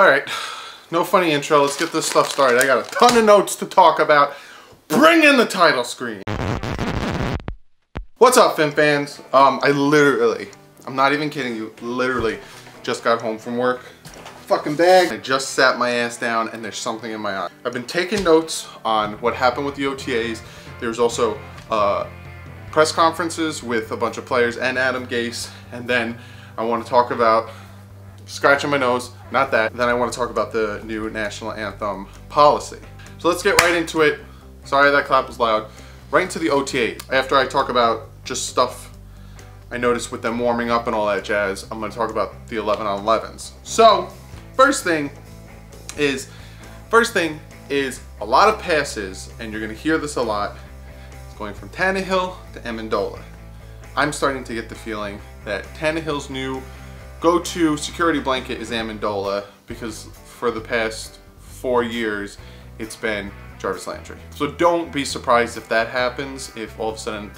Alright, no funny intro, let's get this stuff started. I got a ton of notes to talk about. Bring in the title screen. What's up, Fin fans? I'm not even kidding you, literally just got home from work. Fucking bag. I just sat my ass down and there's something in my eye. I've been taking notes on what happened with the OTAs. There's also press conferences with a bunch of players and Adam Gase, and then I want to talk about scratching my nose, not that. Then I want to talk about the new national anthem policy. So let's get right into it. Sorry that clap was loud. Right into the OTA. After I talk about just stuff I noticed with them warming up and all that jazz, I'm going to talk about the 11-on-11s. So first thing is a lot of passes, and you're going to hear this a lot. It's going from Tannehill to Amendola. I'm starting to get the feeling that Tannehill's new go-to security blanket is Amendola, because for the past 4 years it's been Jarvis Landry. So don't be surprised if that happens, if all of a sudden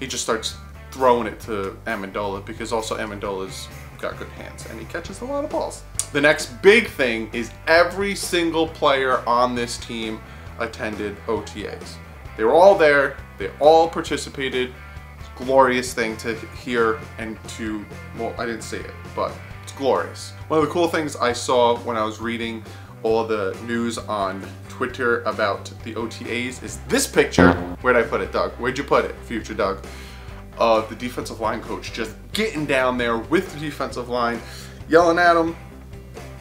he just starts throwing it to Amendola, because also Amendola's got good hands and he catches a lot of balls. The next big thing is every single player on this team attended OTAs. They were all there, they all participated. Glorious thing to hear and to, well, I didn't see it, but it's glorious. One of the cool things I saw when I was reading all the news on Twitter about the OTAs is this picture. Where'd I put it, Doug? Where'd you put it, future Doug? Of the defensive line coach just getting down there with the defensive line, yelling at them.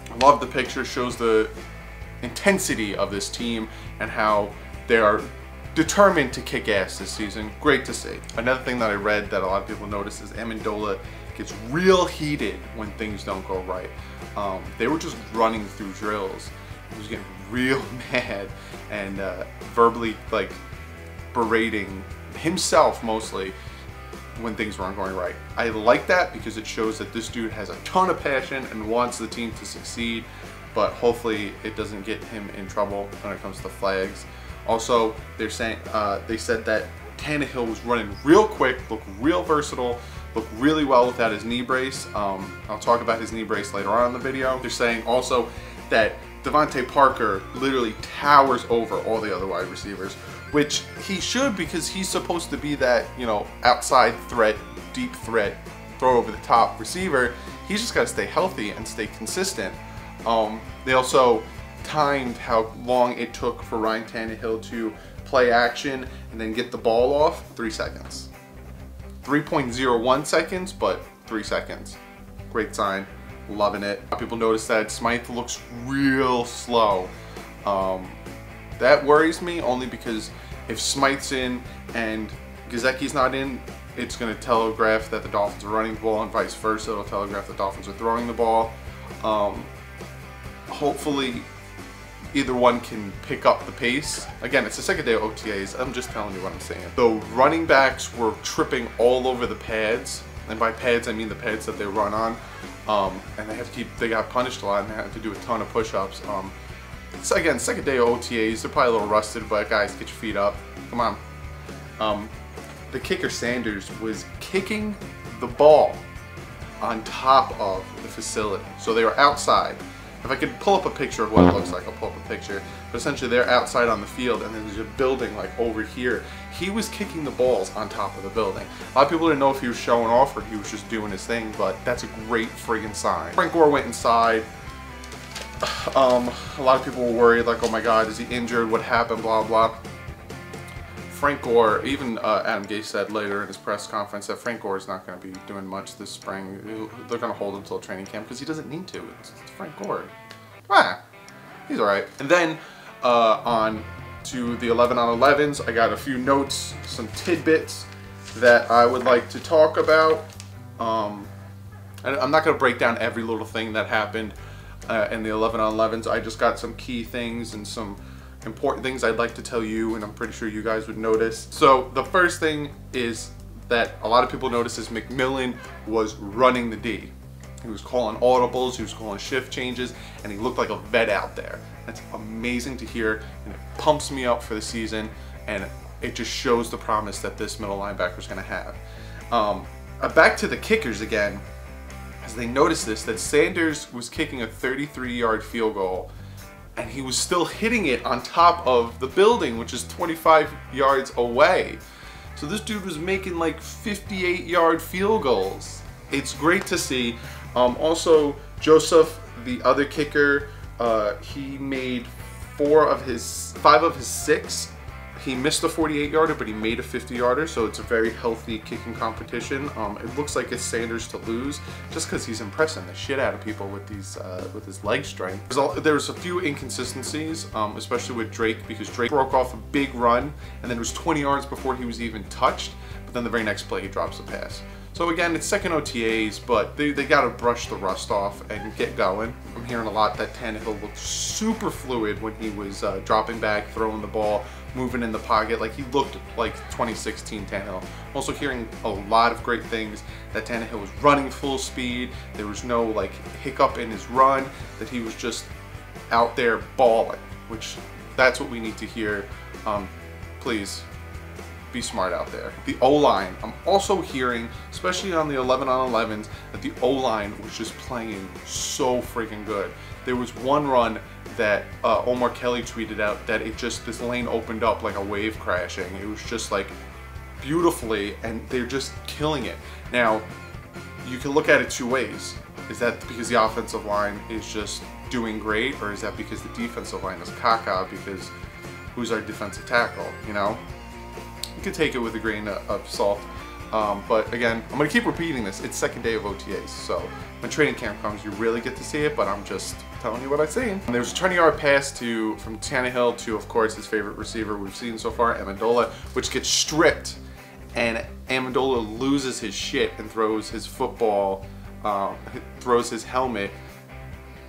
I love the picture, shows the intensity of this team and how they are determined to kick ass this season. Great to see. Another thing that I read that a lot of people notice is Amendola gets real heated when things don't go right. They were just running through drills. He was getting real mad and verbally like berating himself mostly when things weren't going right. I like that because it shows that this dude has a ton of passion and wants the team to succeed, but hopefully it doesn't get him in trouble when it comes to flags. Also, they said that Tannehill was running real quick, looked real versatile, looked really well without his knee brace. I'll talk about his knee brace later on in the video. They're saying also that Devontae Parker literally towers over all the other wide receivers, which he should, because he's supposed to be that, you know, outside threat, deep threat, throw over the top receiver. He's just got to stay healthy and stay consistent. They also timed how long it took for Ryan Tannehill to play action and then get the ball off. 3 seconds. 3.01 seconds, but 3 seconds. Great sign. Loving it. People notice that Smythe looks real slow. That worries me only because if Smythe's in and Gesicki's not in, it's going to telegraph that the Dolphins are running the ball, and vice versa. It'll telegraph the Dolphins are throwing the ball. Hopefully either one can pick up the pace. Again, it's the second day of OTAs. I'm just telling you what I'm saying. The running backs were tripping all over the pads, and by pads I mean the pads that they run on. And they got punished a lot and they had to do a ton of push-ups. It's again second day of OTAs. They're probably a little rusted, but guys, get your feet up. Come on. The kicker Sanders was kicking the ball on top of the facility, so they were outside. If I could pull up a picture of what it looks like, I'll pull up a picture. But essentially they're outside on the field and then there's a building like over here. He was kicking the balls on top of the building. A lot of people didn't know if he was showing off or he was just doing his thing, but that's a great friggin' sign. Frank Gore went inside. A lot of people were worried, like, oh my God, is he injured? What happened? Blah, blah. Frank Gore, even Adam Gase said later in his press conference that Frank Gore is not going to be doing much this spring. They're going to hold him until training camp because he doesn't need to. It's Frank Gore. He's all right. And then on to the 11-on-11s, I got a few notes, some tidbits that I would like to talk about. And I'm not going to break down every little thing that happened in the 11-on-11s. I just got some key things and some important things I'd like to tell you, and I'm pretty sure you guys would notice. So the first thing is that a lot of people noticed is McMillan was running the D. He was calling audibles, he was calling shift changes, and he looked like a vet out there. That's amazing to hear, and it pumps me up for the season, and it just shows the promise that this middle linebacker is going to have. Back to the kickers again. as they noticed this, that Sanders was kicking a 33-yard field goal, and he was still hitting it on top of the building, which is 25 yards away. So this dude was making like 58-yard field goals. It's great to see. Also, Joseph, the other kicker, he made 5 of his 6. He missed a 48-yarder, but he made a 50-yarder, so it's a very healthy kicking competition. It looks like it's Sanders to lose, just because he's impressing the shit out of people with these with his leg strength. There's a few inconsistencies, especially with Drake, because Drake broke off a big run, and then it was 20 yards before he was even touched. But then the very next play, he drops the pass. So again, it's second OTAs, but they got to brush the rust off and get going. I'm hearing a lot that Tannehill looked super fluid when he was dropping back, throwing the ball, moving in the pocket. Like, he looked like 2016 Tannehill. I'm also hearing a lot of great things, that Tannehill was running full speed. There was no like hiccup in his run, that he was just out there balling, which that's what we need to hear. Please be smart out there. The O-line, I'm also hearing, especially on the 11-on-11s, that the O-line was just playing so freaking good. There was one run that Omar Kelly tweeted out that this lane opened up like a wave crashing. It was just like beautifully, and they're just killing it. Now, you can look at it two ways. Is that because the offensive line is just doing great, or is that because the defensive line is caca because who's our defensive tackle, you know? You can take it with a grain of salt. But again, I'm going to keep repeating this. It's second day of OTAs, so when training camp comes, you really get to see it, but I'm just telling you what I've seen. And there was a 20-yard pass from Tannehill to, of course, his favorite receiver we've seen so far, Amendola, which gets stripped, and Amendola loses his shit and throws his football, throws his helmet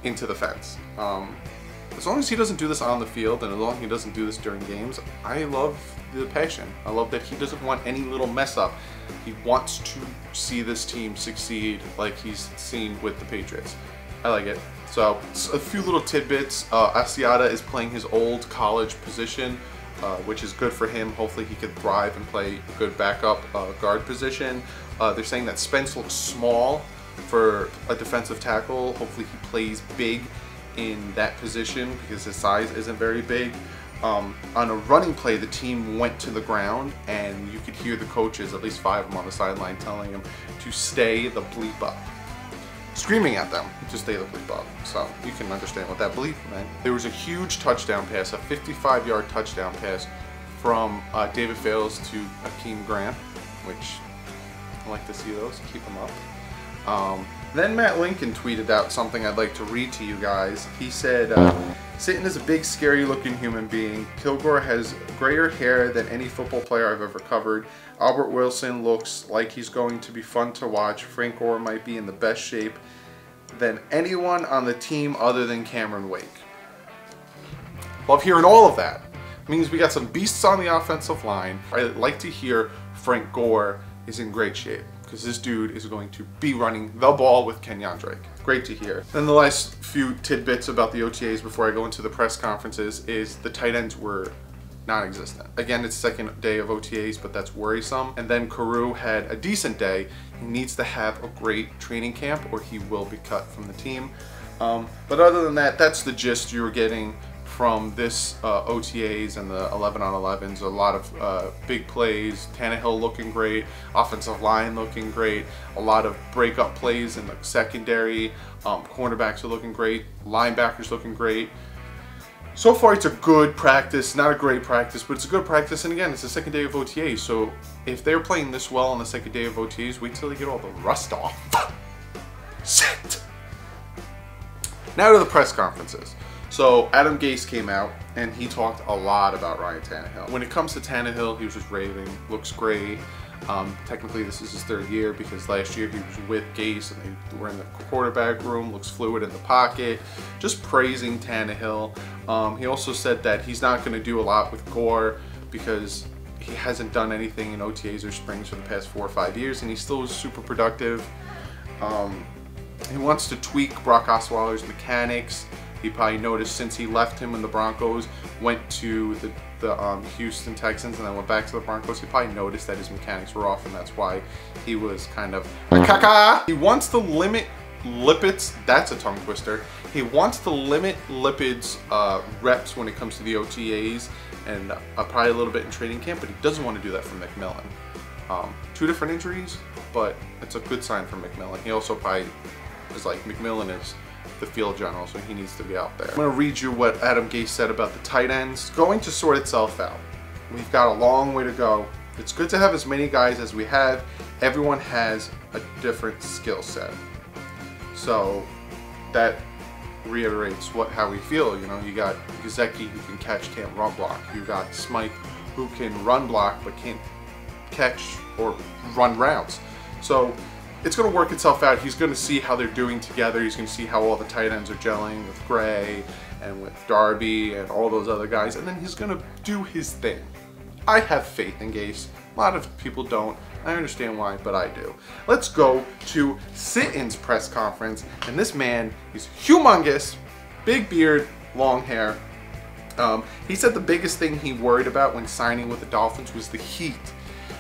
into the fence. As long as he doesn't do this on the field, and as long as he doesn't do this during games, I love the passion. I love that he doesn't want any little mess up. He wants to see this team succeed like he's seen with the Patriots. I like it. So, a few little tidbits. Asiata is playing his old college position, which is good for him. Hopefully he can thrive and play a good backup guard position. They're saying that Spence looks small for a defensive tackle. Hopefully he plays big in that position because his size isn't very big. On a running play, the team went to the ground, and you could hear the coaches, at least 5 of them on the sideline, telling him to stay the bleep up. Screaming at them to stay the bleep up. So you can understand what that bleep meant. There was a huge touchdown pass, a 55-yard touchdown pass from David Fales to Akeem Grant, which I like to see those. Keep them up. Then Matt Lincoln tweeted out something I'd like to read to you guys. He said, Satan is a big, scary-looking human being. Kilgore has grayer hair than any football player I've ever covered. Albert Wilson looks like he's going to be fun to watch. Frank Gore might be in the best shape than anyone on the team other than Cameron Wake. Love hearing all of that. It means we got some beasts on the offensive line. I'd like to hear Frank Gore is in great shape, because this dude is going to be running the ball with Kenyon Drake. Great to hear. Then the last few tidbits about the OTAs before I go into the press conferences is the tight ends were non-existent. Again, it's second day of OTAs, but that's worrisome. And then Carew had a decent day. He needs to have a great training camp or he will be cut from the team. But other than that, that's the gist you're getting from this OTAs and the 11-on-11s. A lot of big plays, Tannehill looking great, offensive line looking great, a lot of breakup plays in the secondary, cornerbacks are looking great, linebackers looking great. So far it's a good practice, not a great practice, but it's a good practice, and again, it's the second day of OTAs, so if they're playing this well on the second day of OTAs, wait till they get all the rust off. Shit! Now to the press conferences. So Adam Gase came out and he talked a lot about Ryan Tannehill. When it comes to Tannehill, he was just raving, looks great. Technically this is his third year because last year he was with Gase and they were in the quarterback room, looks fluid in the pocket, just praising Tannehill. He also said that he's not going to do a lot with Gore because he hasn't done anything in OTAs or springs for the past 4 or 5 years and he still is super productive. He wants to tweak Brock Osweiler's mechanics. He probably noticed since he left him when the Broncos went to the Houston Texans and then went back to the Broncos, he probably noticed that his mechanics were off and that's why he was kind of caca. He wants to limit Lipids, that's a tongue twister. He wants to limit Lipids' reps when it comes to the OTAs and probably a little bit in training camp, but he doesn't want to do that for McMillan. 2 different injuries, but it's a good sign for McMillan. He also probably is like, McMillan is the field general, so he needs to be out there. I'm going to read you what Adam Gase said about the tight ends. It's going to sort itself out. We've got a long way to go. It's good to have as many guys as we have. Everyone has a different skill set. So that reiterates how we feel. You know, you got Gesicki who can catch, can't run block. You got Smythe who can run block but can't catch or run routes. So it's going to work itself out. He's going to see how they're doing together. He's going to see how all the tight ends are gelling with Gray and with Darby and all those other guys, and then he's going to do his thing. I have faith in Gase. A lot of people don't. I understand why, but I do. Let's go to Sitton's press conference, and this man, he's humongous, big beard, long hair. He said the biggest thing he worried about when signing with the Dolphins was the heat.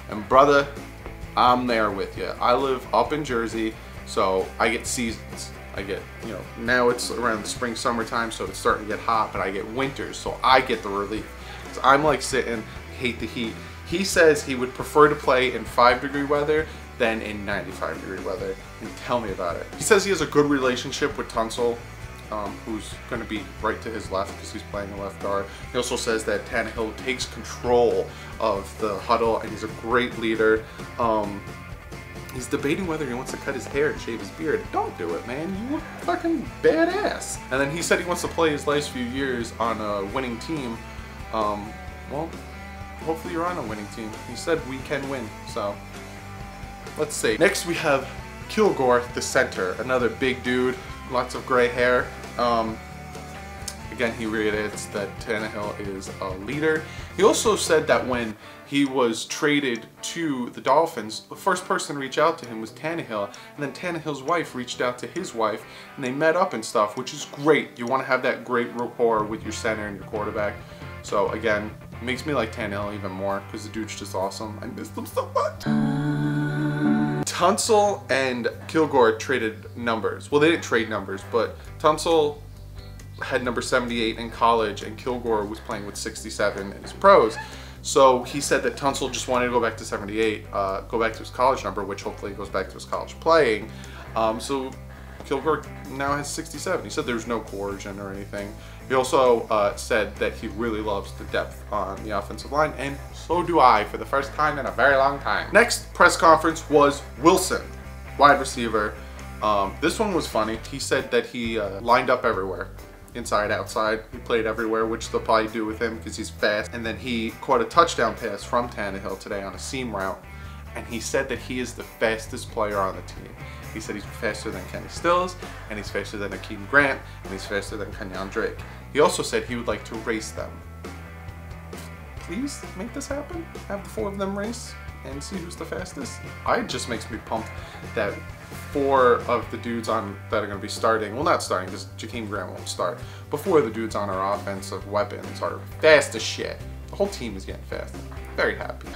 And brother, I'm there with you. I live up in Jersey, so I get seasons. I get, you know, now it's around the spring, summertime, so it's starting to get hot, but I get winters, so I get the relief. So I'm like Sitton, hate the heat. He says he would prefer to play in 5-degree weather than in 95-degree weather. And tell me about it. He says he has a good relationship with Tunsil, who's going to be right to his left because he's playing the left guard. He also says that Tannehill takes control of the huddle and he's a great leader. He's debating whether he wants to cut his hair and shave his beard. Don't do it, man. You look fucking badass. And then he said he wants to play his last few years on a winning team. Well, hopefully you're on a winning team. He said we can win, so let's see. Next we have Kilgore, the center, another big dude, lots of gray hair. Again, he reiterates that Tannehill is a leader. He also said that when he was traded to the Dolphins, the first person to reach out to him was Tannehill, and then Tannehill's wife reached out to his wife, and they met up and stuff, which is great. You want to have that great rapport with your center and your quarterback. So again, it makes me like Tannehill even more because the dude's just awesome. I missed him so much. Tunsil and Kilgore traded numbers. Well, they didn't trade numbers, but Tunsil had number 78 in college and Kilgore was playing with 67 in his pros. So he said that Tunsil just wanted to go back to 78, go back to his college number, which hopefully goes back to his college playing. So Kilgore now has 67. He said there's no coercion or anything. He also said that he really loves the depth on the offensive line, and so do I, for the first time in a very long time. Next press conference was Wilson, wide receiver. This one was funny. He said that he lined up everywhere. Inside, outside, he played everywhere, which they'll probably do with him because he's fast. And then he caught a touchdown pass from Tannehill today on a seam route, and he said that he is the fastest player on the team. He said he's faster than Kenny Stills, and he's faster than Akeem Grant, and he's faster than Kenyon Drake. He also said he would like to race them. Please make this happen. Have the 4 of them race and see who's the fastest. It just makes me pumped that 4 of the dudes on that are going to be starting, well, not starting because Jakeem Grant won't start, but 4 of the dudes on our offensive weapons are fast as shit. The whole team is getting fast. Very happy.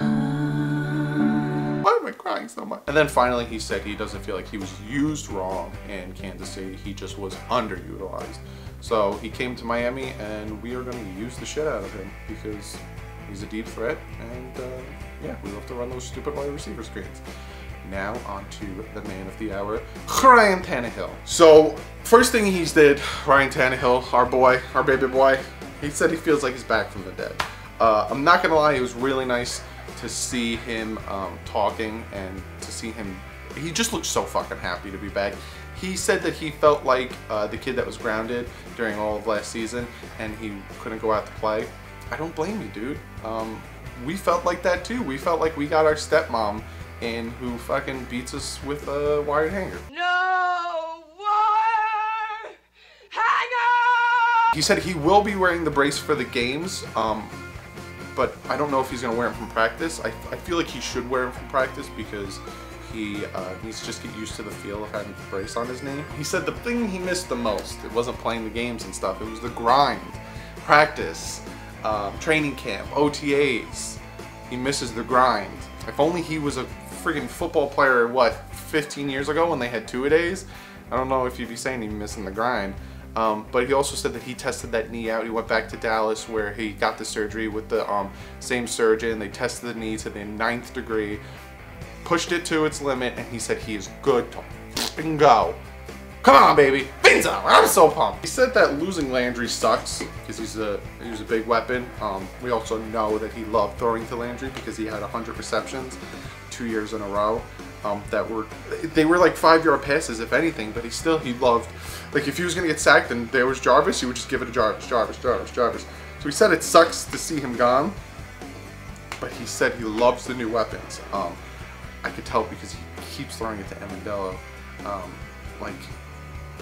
Why am I crying so much? And then finally he said he doesn't feel like he was used wrong in Kansas City. He just was underutilized. So he came to Miami and we are going to use the shit out of him because he's a deep threat and yeah, we love to run those stupid wide receiver screens. Now on to the man of the hour, Ryan Tannehill. So first thing he did, Ryan Tannehill, our boy, our baby boy, he said he feels like he's back from the dead. I'm not gonna lie, it was really nice to see him talking and to see him, he just looked so fucking happy to be back. He said that he felt like the kid that was grounded during all of last season and he couldn't go out to play. I don't blame you, dude. We felt like that too. We felt like we got our stepmom in who fucking beats us with a wired hanger. No wire hanger! He said he will be wearing the brace for the games, but I don't know if he's gonna wear them from practice. I feel like he should wear them from practice because he needs to just get used to the feel of having the brace on his knee. He said the thing he missed the most, it wasn't playing the games and stuff, it was the grind, practice, training camp, OTAs. He misses the grind. If only he was a friggin' football player, what, 15 years ago when they had 2-a-days? I don't know if you'd be saying he's missing the grind. But he also said that he tested that knee out. He went back to Dallas where he got the surgery with the same surgeon. They tested the knee to the 9th degree, pushed it to its limit, and he said he is good to f***ing go. Come on, baby. Finzo, I'm so pumped. He said that losing Landry sucks because he's a big weapon. We also know that he loved throwing to Landry because he had 100 receptions 2 years in a row. They were like 5-yard passes, if anything, but he loved, like if he was gonna get sacked and there was Jarvis, he would just give it to Jarvis. So he said it sucks to see him gone, but he said he loves the new weapons. I could tell because he keeps throwing it to Amendola, like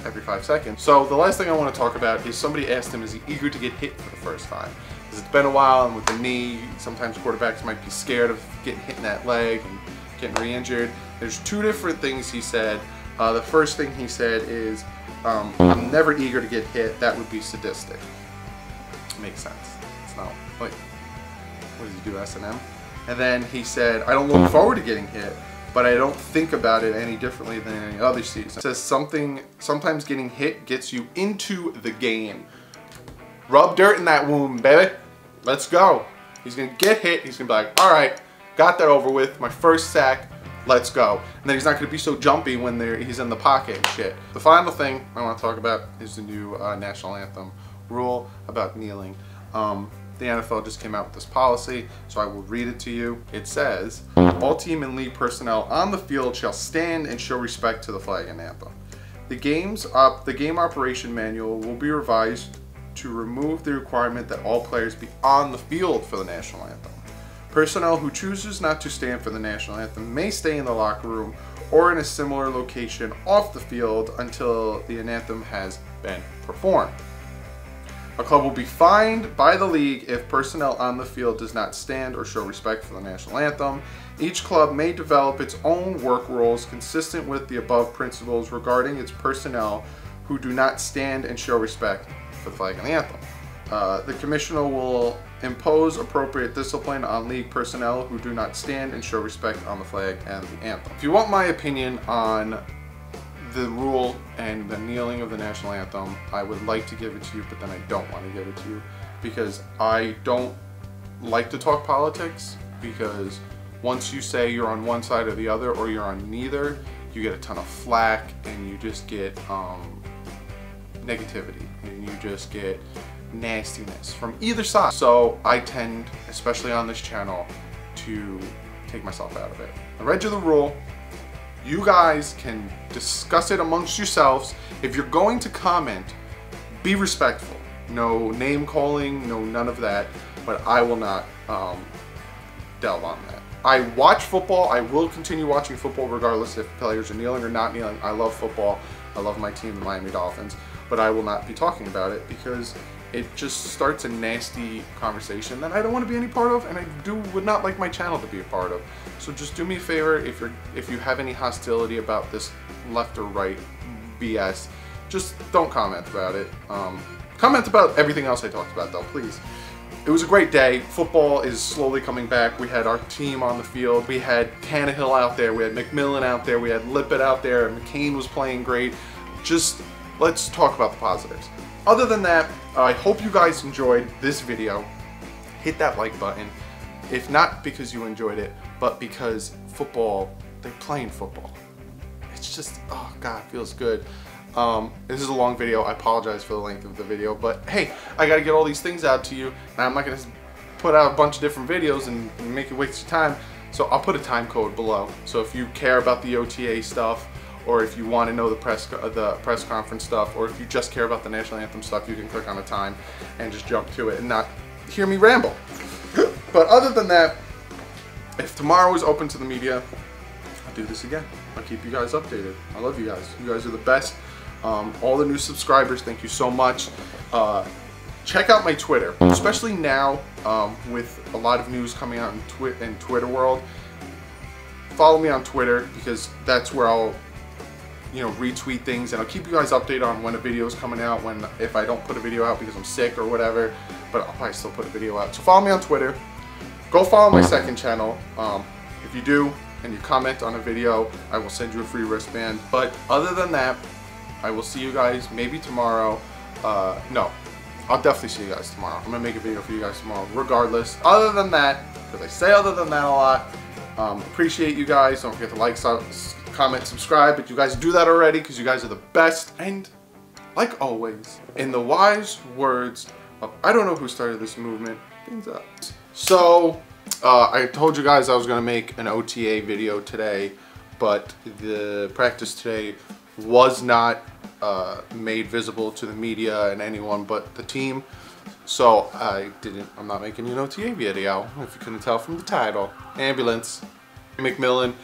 every 5 seconds. So the last thing I want to talk about is somebody asked him, is he eager to get hit for the first time? Because it's been a while, and with the knee, sometimes quarterbacks might be scared of getting hit in that leg and getting re-injured. There's 2 different things he said. The first thing he said is, I'm never eager to get hit. That would be sadistic. Makes sense. It's not like, what does he do, S&M? And then he said, I don't look forward to getting hit, but I don't think about it any differently than any other season. It says sometimes getting hit gets you into the game. Rub dirt in that wound, baby. Let's go. He's gonna get hit. He's gonna be like, all right, got that over with. My first sack. Let's go. And then he's not going to be so jumpy when he's in the pocket and shit. The final thing I want to talk about is the new national anthem rule about kneeling. The NFL just came out with this policy, so I will read it to you. It says, all team and league personnel on the field shall stand and show respect to the flag and anthem. The game operation manual will be revised to remove the requirement that all players be on the field for the national anthem. Personnel who chooses not to stand for the national anthem may stay in the locker room or in a similar location off the field until the anthem has been performed. A club will be fined by the league if personnel on the field does not stand or show respect for the national anthem. Each club may develop its own work rules consistent with the above principles regarding its personnel who do not stand and show respect for the flag and the anthem. The commissioner will impose appropriate discipline on league personnel who do not stand and show respect on the flag and the anthem. If you want my opinion on the rule and the kneeling of the national anthem, I would like to give it to you, but then I don't want to give it to you because I don't like to talk politics, because once you say you're on one side or the other or you're on neither, you get a ton of flack and you just get negativity and you just get nastiness from either side. So I tend, especially on this channel, to take myself out of it. I read you the rule. You guys can discuss it amongst yourselves. If you're going to comment, be respectful. No name calling, no none of that, but I will not delve on that. I watch football. I will continue watching football regardless if players are kneeling or not kneeling. I love football. I love my team, the Miami Dolphins, but I will not be talking about it because it just starts a nasty conversation that I don't want to be any part of, and I would not like my channel to be a part of. So just do me a favor, if you have any hostility about this left or right BS, just don't comment about it. Comment about everything else I talked about though, please. It was a great day. Football is slowly coming back. We had our team on the field. We had Tannehill out there. We had McMillan out there. We had Lippett out there. McCain was playing great. Just let's talk about the positives. Other than that, I hope you guys enjoyed this video. Hit that like button. If not because you enjoyed it, but because football, they're playing football. It's just, oh God, it feels good. This is a long video. I apologize for the length of the video, but hey, I gotta get all these things out to you. Now I'm not gonna put out a bunch of different videos and make you waste your time. So I'll put a time code below. So if you care about the OTA stuff, or if you want to know the press conference stuff, or if you just care about the national anthem stuff, you can click on a time and just jump to it and not hear me ramble. But other than that, if tomorrow is open to the media, I'll do this again. I'll keep you guys updated. I love you guys. You guys are the best. All the new subscribers, thank you so much. Check out my Twitter, especially now with a lot of news coming out in Twitter world. Follow me on Twitter because that's where I'll retweet things, and I'll keep you guys updated on when a video is coming out, if I don't put a video out because I'm sick or whatever, but I'll probably still put a video out. So follow me on Twitter. Go follow my second channel. If you do and you comment on a video, I will send you a free wristband. But other than that, I will see you guys maybe tomorrow. No, I'll definitely see you guys tomorrow. I'm gonna make a video for you guys tomorrow regardless. Other than that, because I say other than that a lot, appreciate you guys. Don't forget to like, comment, subscribe, but you guys do that already because you guys are the best. And like always, in the wise words of, I don't know who started this movement, things up. So, I told you guys I was gonna make an OTA video today, but the practice today was not made visible to the media and anyone but the team. So I'm not making an OTA video, if you couldn't tell from the title. Ambulance. McMillan